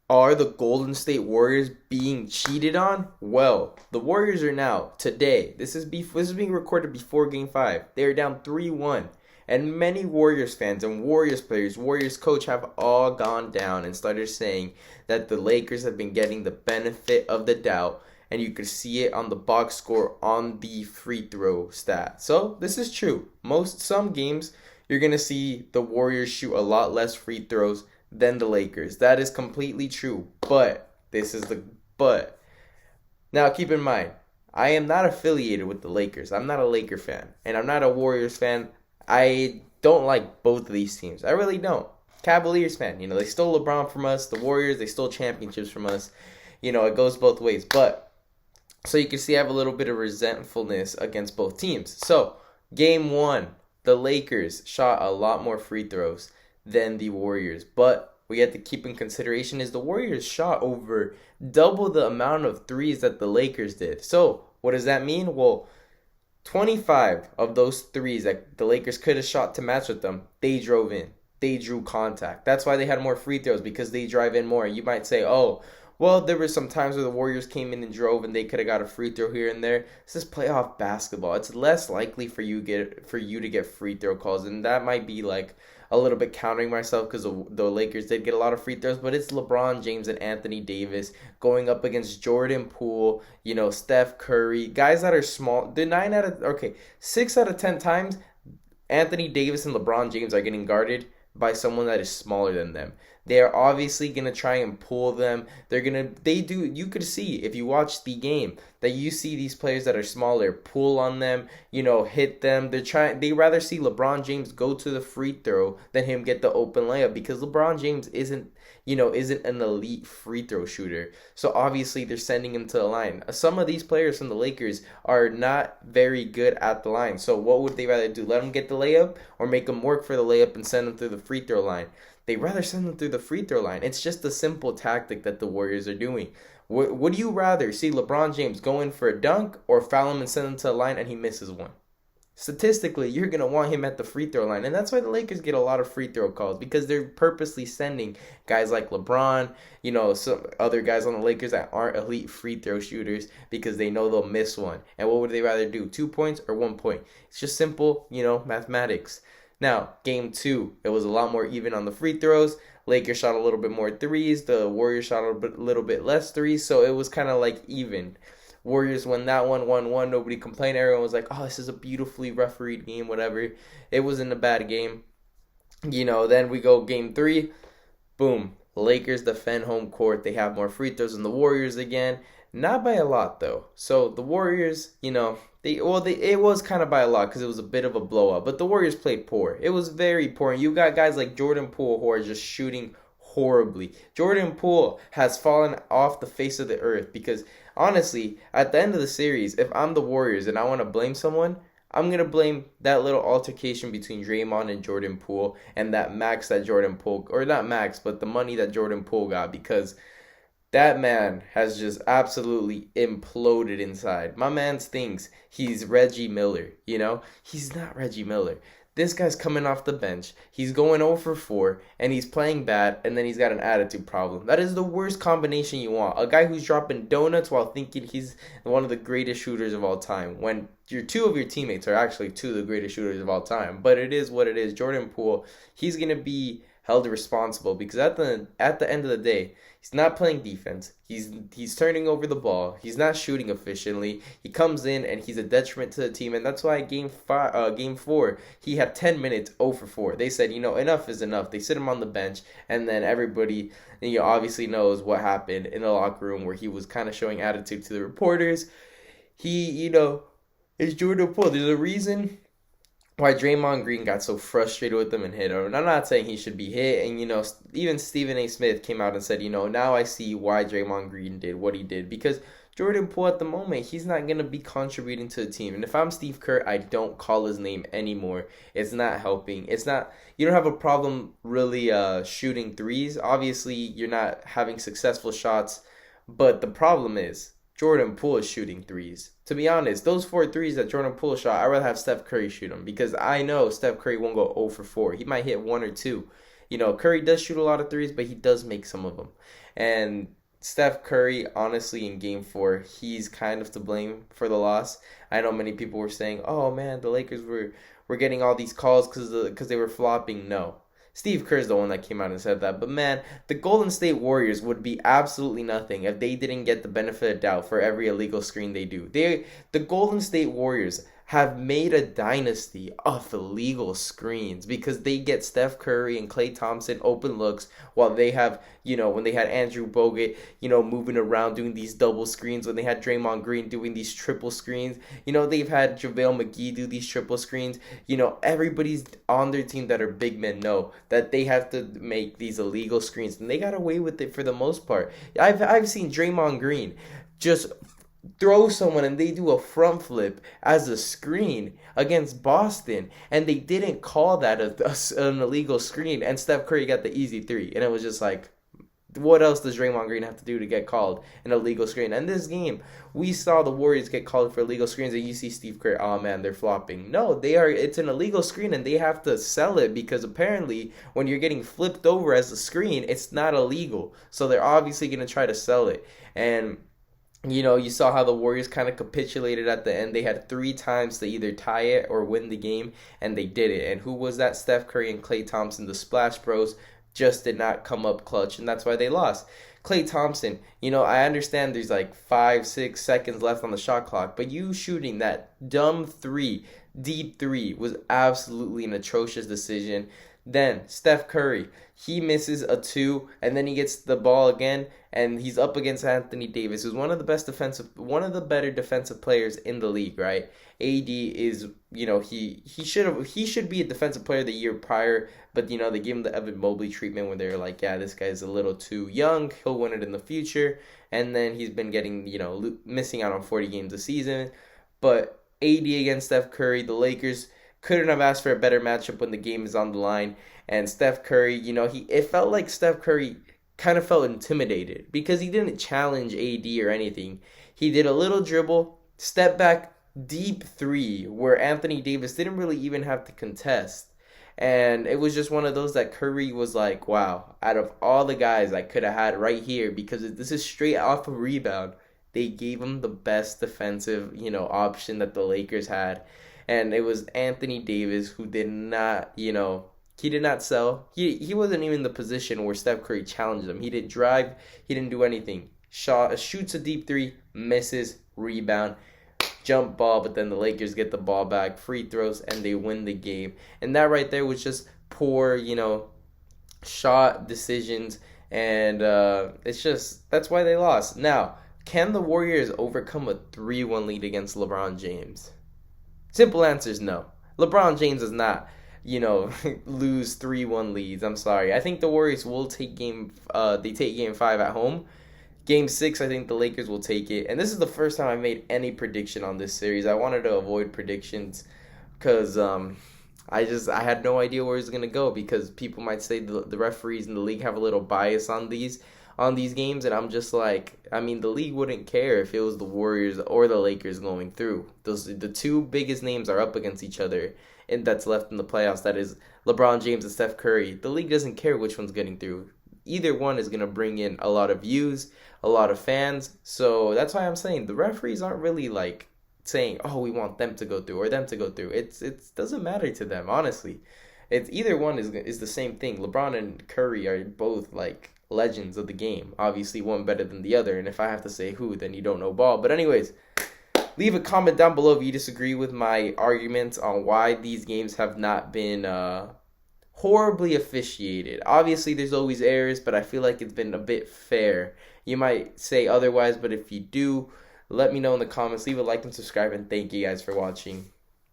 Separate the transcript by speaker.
Speaker 1: Are the Golden State Warriors being cheated on? Well, the Warriors are now today. This is being recorded before Game 5. They are down 3-1. And many Warriors fans and Warriors players, Warriors coach have all gone down and started saying that the Lakers have been getting the benefit of the doubt, and you could see it on the box score on the free throw stat. So, this is true. Some games you're going to see the Warriors shoot a lot less free throws than the Lakers. That is completely true. But this is the but. Now keep in mind, I am not affiliated with the Lakers. I'm not a Laker fan, and I'm not a Warriors fan. I don't like both of these teams. I really don't. Cavaliers fan, they stole LeBron from us. The Warriors, they stole championships from us. It goes both ways. But so you can see I have a little bit of resentfulness against both teams. So, game 1, the Lakers shot a lot more free throws than the Warriors. But we have to keep in consideration is the Warriors shot over double the amount of threes that the Lakers did. So, what does that mean? Well, 25 of those threes that the Lakers could have shot to match with them, they drove in. They drew contact. That's why they had more free throws, because they drive in more. You might say, oh, well, there were some times where the Warriors came in and drove and they could have got a free throw here and there. This is playoff basketball. It's less likely for you to get free throw calls, and that might be like a little bit countering myself because the Lakers did get a lot of free throws, but it's LeBron James and Anthony Davis going up against Jordan Poole, Steph Curry, guys that are small. 6 out of 10 times, Anthony Davis and LeBron James are getting guarded by someone that is smaller than them. They are obviously going to try and pull them. You could see if you watch the game that you see these players that are smaller pull on them, hit them. They rather see LeBron James go to the free throw than him get the open layup, because LeBron James isn't an elite free throw shooter. So obviously they're sending him to the line. Some of these players from the Lakers are not very good at the line. So what would they rather do? Let him get the layup or make him work for the layup and send him through the free throw line? They rather send them through the free throw line. It's just a simple tactic that the Warriors are doing. Would you rather see LeBron James go in for a dunk or foul him and send him to the line and he misses one? Statistically, you're going to want him at the free throw line. And that's why the Lakers get a lot of free throw calls, because they're purposely sending guys like LeBron, some other guys on the Lakers that aren't elite free throw shooters, because they know they'll miss one. And what would they rather do, 2 points or 1 point? It's just simple, mathematics. Now, game 2, it was a lot more even on the free throws. Lakers shot a little bit more threes. The Warriors shot a little bit less threes, so it was kind of like even. Warriors won that one, 1-1. Nobody complained. Everyone was like, oh, this is a beautifully refereed game, whatever. It wasn't a bad game. Then we go game 3. Boom. Lakers defend home court. They have more free throws than the Warriors again. Not by a lot, though. So the Warriors, it was kind of by a lot because it was a bit of a blowout. But the Warriors played poor. It was very poor. And you got guys like Jordan Poole who are just shooting horribly. Jordan Poole has fallen off the face of the earth because, honestly, at the end of the series, if I'm the Warriors and I want to blame someone, I'm going to blame that little altercation between Draymond and Jordan Poole and that max that Jordan Poole, or not max, but the money that Jordan Poole got, because that man has just absolutely imploded inside. My man thinks he's Reggie Miller, He's not Reggie Miller. This guy's coming off the bench. He's going 0 for 4, and he's playing bad, and then he's got an attitude problem. That is the worst combination you want. A guy who's dropping donuts while thinking he's one of the greatest shooters of all time, when two of your teammates are actually two of the greatest shooters of all time. But it is what it is. Jordan Poole, he's going to be held responsible, because at the end of the day, he's not playing defense. He's turning over the ball. He's not shooting efficiently. He comes in and he's a detriment to the team, and that's why game 4 he had 10 minutes 0 for 4. They said, enough is enough. They sit him on the bench, and then everybody obviously knows what happened in the locker room where he was kind of showing attitude to the reporters. He is Jordan Poole. There's a reason why Draymond Green got so frustrated with him and hit him. And I'm not saying he should be hit. And, even Stephen A. Smith came out and said, now I see why Draymond Green did what he did. Because Jordan Poole at the moment, he's not going to be contributing to the team. And if I'm Steve Kerr, I don't call his name anymore. It's not helping. You don't have a problem really shooting threes. Obviously, you're not having successful shots. But the problem is, Jordan Poole is shooting threes. To be honest, those 4 threes that Jordan Poole shot, I'd rather have Steph Curry shoot them, because I know Steph Curry won't go 0 for 4. He might hit 1 or 2. Curry does shoot a lot of threes, but he does make some of them. And Steph Curry, honestly, in Game 4, he's kind of to blame for the loss. I know many people were saying, "Oh man, the Lakers were getting all these calls because they were flopping." No, Steve Kerr's the one that came out and said that. But man, the Golden State Warriors would be absolutely nothing if they didn't get the benefit of doubt for every illegal screen they do. The Golden State Warriors have made a dynasty of illegal screens because they get Steph Curry and Klay Thompson open looks while they have, when they had Andrew Bogut, moving around doing these double screens, when they had Draymond Green doing these triple screens, they've had JaVale McGee do these triple screens. Everybody's on their team that are big men know that they have to make these illegal screens, and they got away with it for the most part. I've seen Draymond Green just throw someone and they do a front flip as a screen against Boston, and they didn't call that an illegal screen, and Steph Curry got the easy three, and it was just like, what else does Draymond Green have to do to get called an illegal screen? And this game, we saw the Warriors get called for illegal screens, and you see Steve Kerr, oh man, they're flopping. No, it's an illegal screen, and they have to sell it because apparently when you're getting flipped over as a screen, it's not illegal. So they're obviously going to try to sell it. And you saw how the Warriors kind of capitulated at the end. They had 3 times to either tie it or win the game, and they did it. And who was that? Steph Curry and Klay Thompson, the Splash Bros, just did not come up clutch, and that's why they lost. Klay Thompson, I understand there's like 5-6 seconds left on the shot clock, but you shooting that dumb deep three, was absolutely an atrocious decision. Then Steph Curry, he misses a 2, and then he gets the ball again, and he's up against Anthony Davis, who's one of the better defensive players in the league, right? AD is, he should be a defensive player the year prior, but they gave him the Evan Mobley treatment when they're like, yeah, this guy's a little too young, he'll win it in the future, and then he's been getting, missing out on 40 games a season. But AD against Steph Curry, the Lakers couldn't have asked for a better matchup when the game is on the line. And Steph Curry, it felt like Steph Curry kind of felt intimidated because he didn't challenge AD or anything. He did a little dribble, step back, deep 3, where Anthony Davis didn't really even have to contest. And it was just one of those that Curry was like, wow, out of all the guys I could have had right here, because this is straight off a rebound, they gave him the best defensive, option that the Lakers had. And it was Anthony Davis who did not, he did not sell. He wasn't even in the position where Steph Curry challenged him. He didn't drive. He didn't do anything. Shoots a deep 3, misses, rebound, jump ball, but then the Lakers get the ball back, free throws, and they win the game. And that right there was just poor, shot decisions, and that's why they lost. Now, can the Warriors overcome a 3-1 lead against LeBron James? Simple answer is no. LeBron James does not, lose 3-1 leads. I'm sorry. I think the Warriors will take game 5 at home. Game 6, I think the Lakers will take it. And this is the first time I made any prediction on this series. I wanted to avoid predictions because I had no idea where it was going to go, because people might say the referees in the league have a little bias on these games, and I'm just like, the league wouldn't care if it was the Warriors or the Lakers going through. The 2 biggest names are up against each other, and that's left in the playoffs. That is LeBron James and Steph Curry. The league doesn't care which one's getting through. Either one is going to bring in a lot of views, a lot of fans. So that's why I'm saying the referees aren't really like saying, oh, we want them to go through or them to go through. It doesn't matter to them, honestly. It's either one is the same thing. LeBron and Curry are both like legends of the game. Obviously, one better than the other. And if I have to say who, then you don't know ball. But anyways, leave a comment down below if you disagree with my arguments on why these games have not been horribly officiated. Obviously, there's always errors, but I feel like it's been a bit fair. You might say otherwise, but if you do, let me know in the comments. Leave a like and subscribe, and thank you guys for watching.